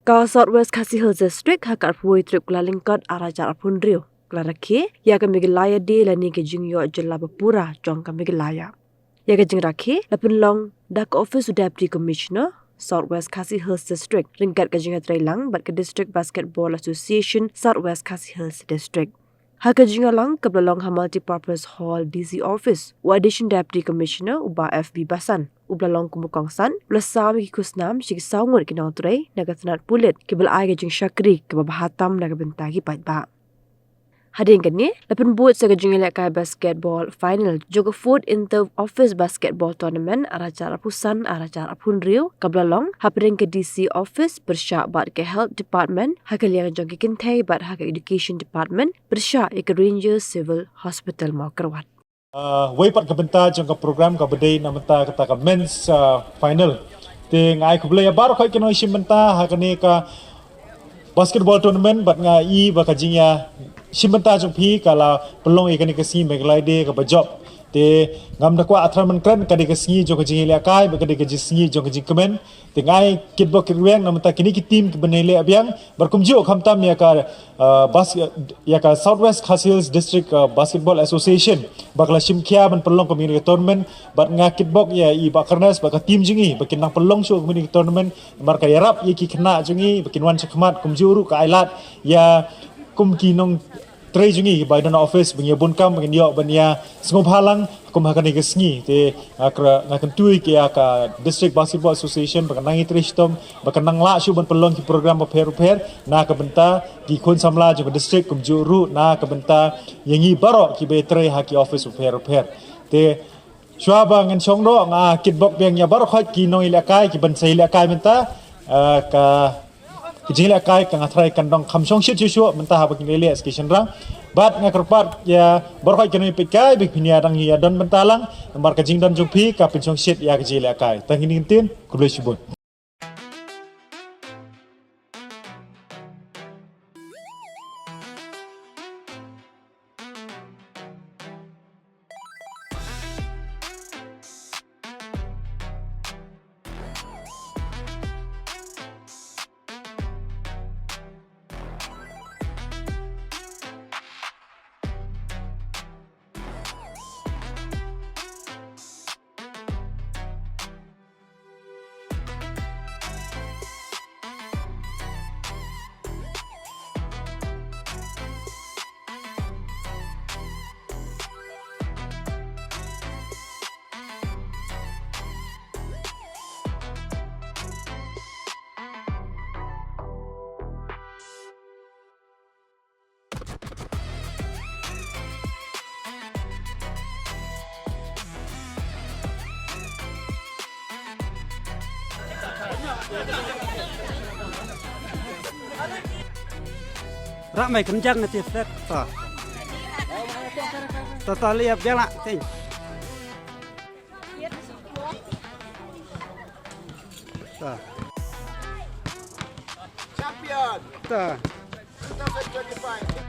Ka Southwest Khasi Hills District hakar puai trip kula lingkot arajar apun rio. Kula Rakhe ya ka Meghalaya de lani ke Jingïalehkai pura jong ka Meghalaya. Ya ka Jing Rakhe lapun long dak office deputy commissioner Southwest Khasi Hills District ringkat ka Jingïalehkai bat ke District Basketball Association Southwest Khasi Hills District. Haka Jingïalehkai kebelalong ha multi-purpose hall DC office. Wa addition deputy commissioner uba FB Basan. Ublalong kumukong san, belasam kikusnam sig saungut kinang turay naga Tnat pulit kibal ay ka Jing Syakri kebabahatam naga bentagi paitba. Hadin kani, lapan buat sa Jingïalehkai basketball final juga food inter office basketball tournament arajar pusan arajar apun rio kebelalong hapring ke DC office bersyak bat ke health department haka liang jong ke kintai bat haka education department bersyak ke Ranger Civil Hospital mau kerawat. Waipat ke benta jangka program ke bedai namenta kata ke men's final. Te ngai ku belaya baru kai kena isi benta hakane ka basketball tournament bat ngai ba ka jingya simbenta jong pi kala pelong ikani ke si Meghalaya de ka bajob. Te ngam da kwa atraman kran ka de ke si jong ka Jingïalehkai ba ka de ke si jong ka jingkemen. Te ngai kitbo kirweng namenta kini ki team ke benele abyang berkumju khamtam ya ka Southwest Khasi Hills District Basketball Association bakla simkia ban pelong community tournament bat nga kitbok ya i bakarnas baka team jingi bakin nang pelong show community tournament marka yarap ye ki kena jingi bakin wan chakmat kumjuru ka ailat ya kum ki nong tray jingi by the office bangya bunkam bangin yo banya sngop halang kum hakani gesngi te nga kentui ki ka District Basketball Association baka nangi tristom baka nang la shu ban pelong ki program ba per na ka benta ki khon samla jo district kumjuru na ka benta yangi baro ki be tray haki office per te shwaba ngan chongdo nga kitbok beng ya baro khot ki nong Jingïalehkai ki ban Jingïalehkai menta ka Jingïalehkai ka ngatrai kandong khamsong shit chu menta ha bakin ele education rang bat nga kerpat ya borkhai kenoi pikai bik pinia dang ya don mentalang mar ka jingdan jungpi ka pinsong shit ya ka Jingïalehkai tangin tin kubleshibun. Rak mai kenjang nanti flat ta. Total liap dia lah ting. Ta. Champion Ta. 2025.